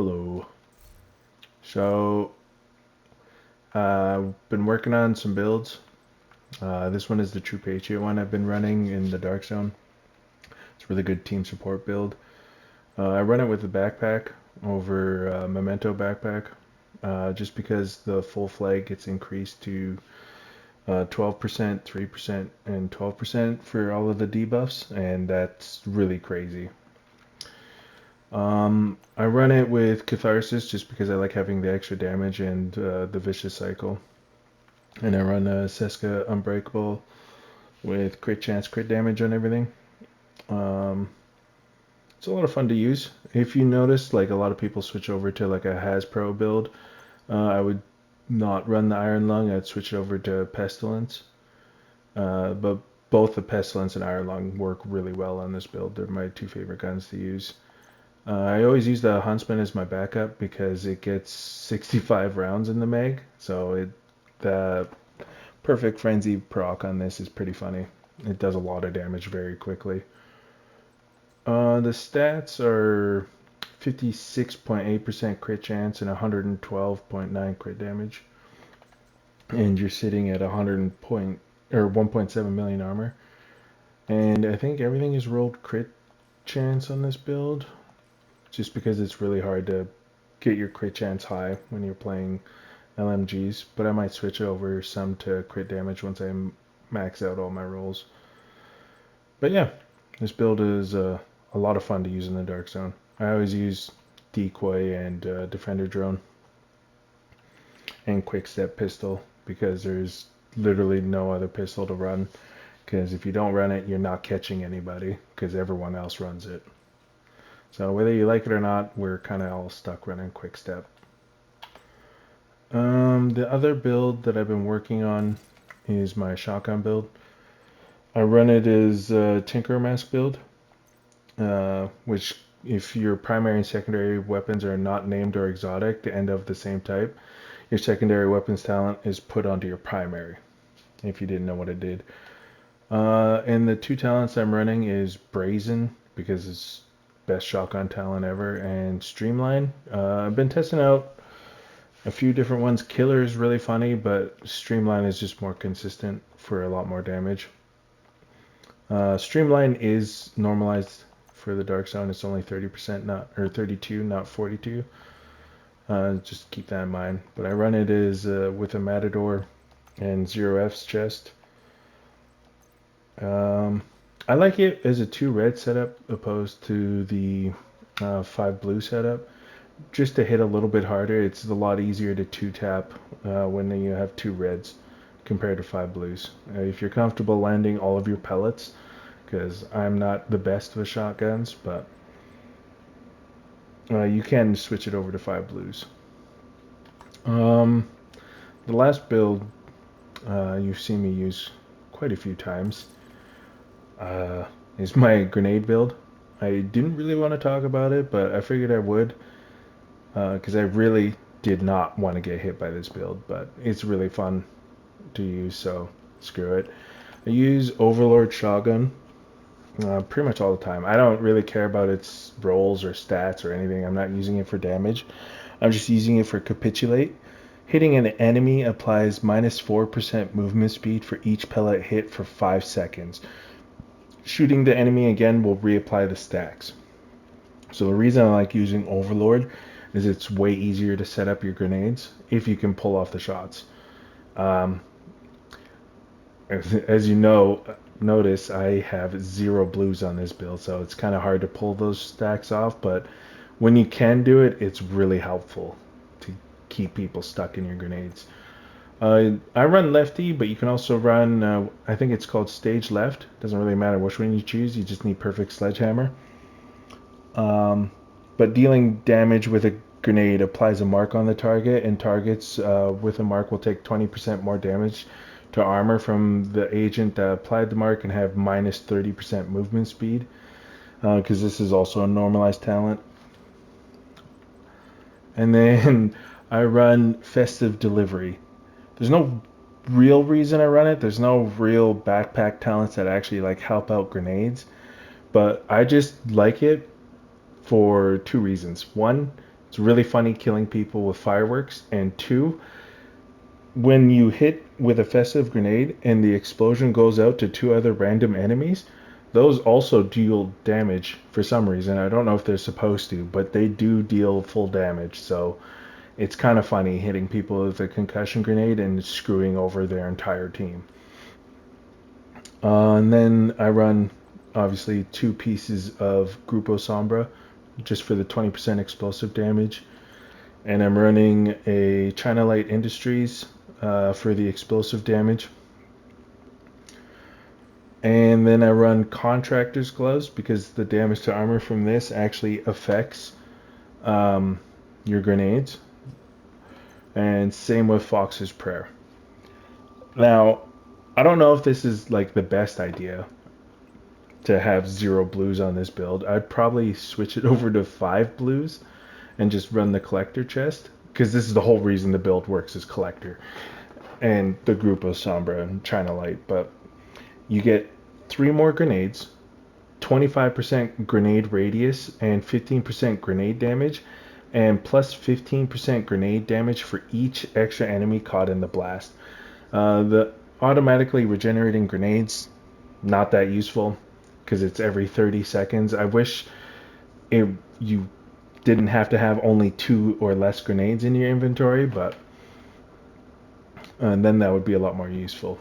Hello. So, I've been working on some builds. This one is the True Patriot one I've been running in the Dark Zone. It's a really good team support build. I run it with the backpack over Memento backpack, just because the full flag gets increased to 12%, 3%, and 12% for all of the debuffs, and that's really crazy. I run it with Catharsis just because I like having the extra damage and the Vicious Cycle. And I run a Seska Unbreakable with crit chance, crit damage on everything. Um, it's a lot of fun to use. If you notice, like a lot of people switch over to like a Hasbro build, I would not run the Iron Lung. I'd switch over to Pestilence. But both the Pestilence and Iron Lung work really well on this build. They're my two favorite guns to use. I always use the Huntsman as my backup because it gets 65 rounds in the mag, so the Perfect Frenzy proc on this is pretty funny. It does a lot of damage very quickly. The stats are 56.8% crit chance and 112.9 crit damage, and you're sitting at 1.7 million armor. And I think everything is rolled crit chance on this build, just because it's really hard to get your crit chance high when you're playing LMGs, but I might switch over some to crit damage once I max out all my rolls. But yeah, this build is a lot of fun to use in the Dark Zone. I always use Decoy and Defender Drone and Quick Step Pistol because there's literally no other pistol to run, because if you don't run it, you're not catching anybody because everyone else runs it. So whether you like it or not, we're kind of all stuck running Quick Step. The other build that I've been working on is my shotgun build. I run it as a Tinker Mask build, which if your primary and secondary weapons are not named or exotic and of the same type, your secondary weapons talent is put onto your primary, if you didn't know what it did. And the two talents I'm running is Brazen, because it's best shotgun talent ever, and Streamline. I've been testing out a few different ones. Killer is really funny, but Streamline is just more consistent for a lot more damage. Streamline is normalized for the Dark Zone. It's only 30%, or 32, not 42. Just keep that in mind. But I run it as with a Matador and 0F's chest. I like it as a 2 red setup opposed to the 5 blue setup. Just to hit a little bit harder. It's a lot easier to 2-tap when you have 2 reds compared to 5 blues. If you're comfortable landing all of your pellets, because I'm not the best with shotguns, but you can switch it over to 5 blues. The last build you've seen me use quite a few times is my grenade build. I didn't really want to talk about it, but I figured I would, because I really did not want to get hit by this build, but it's really fun to use, so screw it. I use Overlord Shotgun pretty much all the time. I don't really care about its rolls or stats or anything. I'm not using it for damage. I'm just using it for Capitulate. Hitting an enemy applies minus 4% movement speed for each pellet hit for 5 seconds. Shooting the enemy again will reapply the stacks. So the reason I like using Overlord is it's way easier to set up your grenades if you can pull off the shots. As you notice I have 0 blues on this build, so it's kind of hard to pull those stacks off, but when you can do it, it's really helpful to keep people stuck in your grenades. I run lefty, but you can also run, I think it's called stage left. Doesn't really matter which one you choose, you just need perfect sledgehammer. But dealing damage with a grenade applies a mark on the target, and targets with a mark will take 20% more damage to armor from the agent that applied the mark and have minus 30% movement speed, because this is also a normalized talent. And then I run Festive Delivery. There's no real reason I run it. There's no real backpack talents that actually like help out grenades, but I just like it for 2 reasons. One, It's really funny killing people with fireworks. And two, when you hit with a festive grenade and the explosion goes out to two other random enemies, those also deal damage for some reason. I don't know if they're supposed to, but they do deal full damage. So it's kind of funny hitting people with a concussion grenade and screwing over their entire team. And then I run obviously two pieces of Grupo Sombra just for the 20% explosive damage. And I'm running a China Light Industries for the explosive damage. And then I run Contractor's Gloves because the damage to armor from this actually affects um, your grenades. And same with Fox's Prayer. Now, I don't know if this is like the best idea to have 0 blues on this build. I'd probably switch it over to 5 blues and just run the collector chest, because this is the whole reason the build works is collector and the Grupo Sombra and China Light. But you get 3 more grenades, 25% grenade radius and 15% grenade damage, and plus 15% grenade damage for each extra enemy caught in the blast. The automatically regenerating grenades, not that useful because it's every 30 seconds. I wish you didn't have to have only 2 or less grenades in your inventory, but then that would be a lot more useful.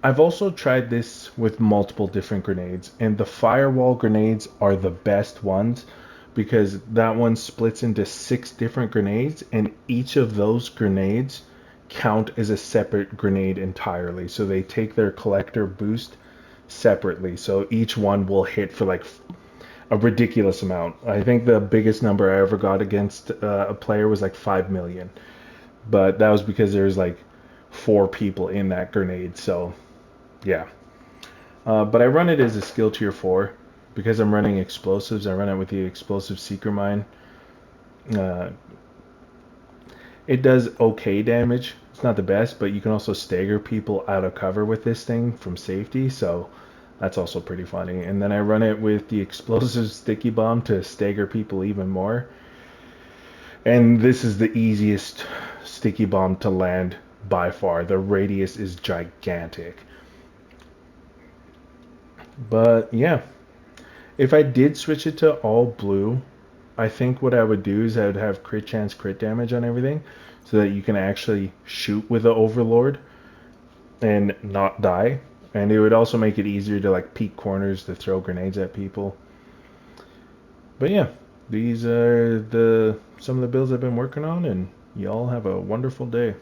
I've also tried this with multiple different grenades, and the firewall grenades are the best ones because that one splits into 6 different grenades, and each of those grenades count as a separate grenade entirely. So they take their collector boost separately. So each one will hit for like a ridiculous amount. I think the biggest number I ever got against a player was like 5 million. But that was because there's like 4 people in that grenade. So yeah. But I run it as a skill tier 4 because I'm running explosives. I run it with the explosive seeker mine. Uh, it does okay damage. It's not the best, but you can also stagger people out of cover with this thing from safety. So that's also pretty funny. And then I run it with the explosive sticky bomb to stagger people even more. And this is the easiest sticky bomb to land by far. The radius is gigantic. But yeah, if I did switch it to all blue, I think what I would do is I would have crit chance, crit damage on everything so that you can actually shoot with the Overlord and not die. And it would also make it easier to like peek corners to throw grenades at people. But yeah, these are the some of the builds I've been working on, and y'all have a wonderful day.